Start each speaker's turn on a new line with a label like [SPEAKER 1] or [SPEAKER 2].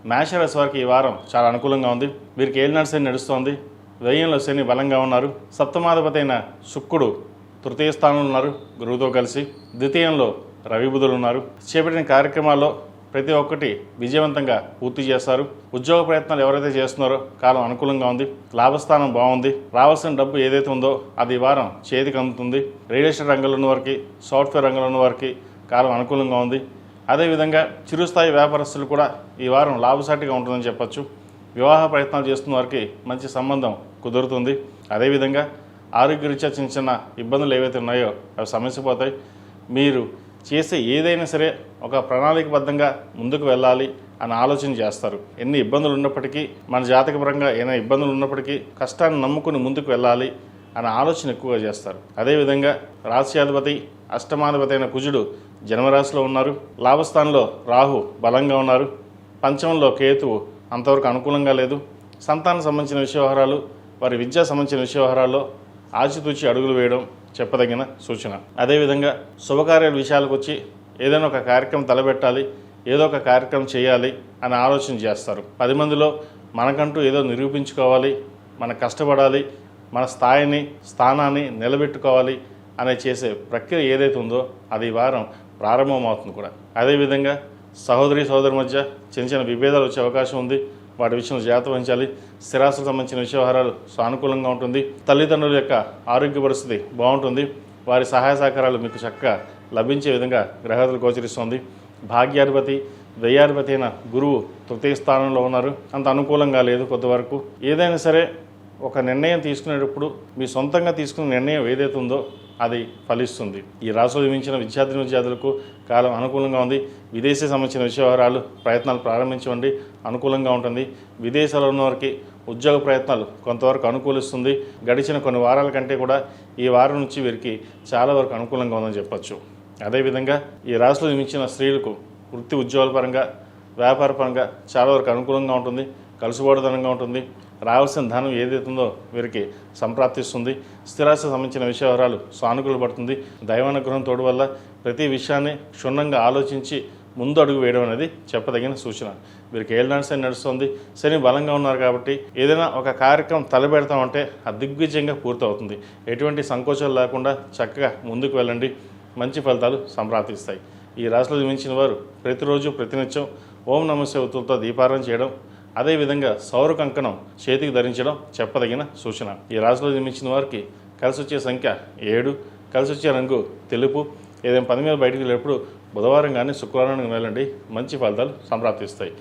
[SPEAKER 1] మేషరాశి వారికి ఈ వారం చాలా అనుకూలంగా ఉంది. వీరికి ఏలినాటి శని నడుస్తోంది. వ్యయంలో శని బలంగా ఉన్నారు. సప్తమాధిపతి అయిన శుక్రుడు తృతీయ స్థానంలో ఉన్నారు గురువుతో కలిసి. ద్వితీయంలో రవి బుధులు ఉన్నారు. చేపట్టిన కార్యక్రమాల్లో ప్రతి ఒక్కటి విజయవంతంగా పూర్తి చేస్తారు. ఉద్యోగ ప్రయత్నాలు ఎవరైతే చేస్తున్నారో కాలం అనుకూలంగా ఉంది. లాభస్థానం బాగుంది. రావాల్సిన డబ్బు ఏదైతే ఉందో అది ఈ వారం చేతికి అందుతుంది. రియల్ ఎస్టేట్ రంగంలో ఉన్న వారికి, సాఫ్ట్వేర్ రంగంలో ఉన్న వారికి కాలం అనుకూలంగా ఉంది. అదేవిధంగా చిరుస్థాయి వ్యాపారస్తులు కూడా ఈ వారం లాభసాటిగా ఉంటుందని చెప్పచ్చు. వివాహ ప్రయత్నాలు చేస్తున్న వారికి మంచి సంబంధం కుదురుతుంది. అదేవిధంగా ఆరోగ్యరీత్యా చిన్న చిన్న ఇబ్బందులు ఏవైతే ఉన్నాయో అవి సమస్యపోతాయి. మీరు చేసే ఏదైనా సరే ఒక ప్రణాళికబద్ధంగా ముందుకు వెళ్ళాలి అని ఆలోచన చేస్తారు. ఎన్ని ఇబ్బందులు ఉన్నప్పటికీ, మన జాతకపరంగా ఏమైనా ఇబ్బందులు ఉన్నప్పటికీ కష్టాన్ని నమ్ముకుని ముందుకు వెళ్ళాలి అనే ఆలోచన ఎక్కువగా చేస్తారు. అదేవిధంగా రాశ్యాధిపతి అష్టమాధిపతి అయిన కుజుడు జన్మరాశిలో ఉన్నారు. లాభస్థానంలో రాహు బలంగా ఉన్నారు. పంచమంలో కేతువు అంతవరకు అనుకూలంగా లేదు. సంతానం సంబంధించిన వ్యవహారాలు, వారి విద్యా సంబంధించిన వ్యవహారాల్లో ఆచితూచి అడుగులు వేయడం చెప్పదగిన సూచన. అదేవిధంగా శుభకార్యాల విషయాలకు వచ్చి ఏదైనా ఒక కార్యక్రమం తలబెట్టాలి, ఏదో ఒక కార్యక్రమం చేయాలి అని ఆలోచన చేస్తారు. 10 మందిలో మనకంటూ ఏదో నిరూపించుకోవాలి, మన కష్టపడాలి, మన స్థానాన్ని నిలబెట్టుకోవాలి అనే చేసే ప్రక్రియ ఏదైతే ఉందో అది ఈ వారం ప్రారంభమవుతుంది కూడా. అదేవిధంగా సహోదరి మధ్య చిన్న చిన్న విభేదాలు వచ్చే అవకాశం ఉంది. వాటి విషయంలో జాగ్రత్త వహించాలి. స్థిరాస్తులకు సంబంధించిన వ్యవహారాలు సానుకూలంగా ఉంటుంది. తల్లిదండ్రుల యొక్క ఆరోగ్య పరిస్థితి బాగుంటుంది. వారి సహాయ సహకారాలు మీకు చక్కగా లభించే విధంగా గ్రహాలు గోచరిస్తుంది. భాగ్యాధిపతి వ్యయాధిపతి అయిన గురువు తృతీయ స్థానంలో ఉన్నారు. అంత అనుకూలంగా లేదు కొంతవరకు. ఏదైనా సరే ఒక నిర్ణయం తీసుకునేటప్పుడు మీ సొంతంగా తీసుకునే నిర్ణయం ఏదైతే ఉందో అది ఫలిస్తుంది. ఈ రాశిలో జన్మించిన విద్యార్థులకు కాలం అనుకూలంగా ఉంది. విదేశీ సంబంధించిన వ్యవహారాలు ప్రయత్నాలు ప్రారంభించండి, అనుకూలంగా ఉంటుంది. విదేశాల్లో ఉన్న వారికి ఉద్యోగ ప్రయత్నాలు కొంతవరకు అనుకూలిస్తుంది. గడిచిన కొన్ని వారాల కంటే కూడా ఈ వారం నుంచి వీరికి చాలా వరకు అనుకూలంగా ఉందని చెప్పచ్చు. అదేవిధంగా ఈ రాశిలో జన్మించిన స్త్రీలకు వృత్తి ఉద్యోగాల పరంగా, వ్యాపార పరంగా చాలా వరకు అనుకూలంగా ఉంటుంది. కలుసుబాటుదనంగా ఉంటుంది. రావాల్సిన ధనం ఏదైతే ఉందో వీరికి సంప్రాప్తిస్తుంది. స్థిరాస్తికి సంబంధించిన వ్యవహారాలు సానుకూల పడుతుంది. దైవానుగ్రహం తోడు వల్ల ప్రతి విషయాన్ని క్షుణ్ణంగా ఆలోచించి ముందు అడుగు వేయడం అనేది చెప్పదగిన సూచన. వీరికి ఏలినాటి శని నడుస్తుంది. శని బలంగా ఉన్నారు కాబట్టి ఏదైనా ఒక కార్యక్రమం తలపెడతామంటే అది దిగ్విజయంగా పూర్తవుతుంది. ఎటువంటి సంకోచాలు లేకుండా చక్కగా ముందుకు వెళ్ళండి. మంచి ఫలితాలు సంప్రాప్తిస్తాయి. ఈ రాశిలో జన్మించిన వారు ప్రతిరోజు ప్రతినిత్యం ఓం నమః శివాయతో దీపారాధన చేయడం, అదేవిధంగా సౌర కంకణం చేతికి ధరించడం చెప్పదగిన సూచన. ఈ రాశిలో జన్మించిన వారికి కలిసి వచ్చే సంఖ్య 7, కలిసి వచ్చే రంగు తెలుపు. ఏదైనా పని మీద బయటకు వెళ్ళేటప్పుడు బుధవారం కానీ శుక్రవారం వెళ్ళండి. మంచి ఫలితాలు సంప్రాప్తిస్తాయి.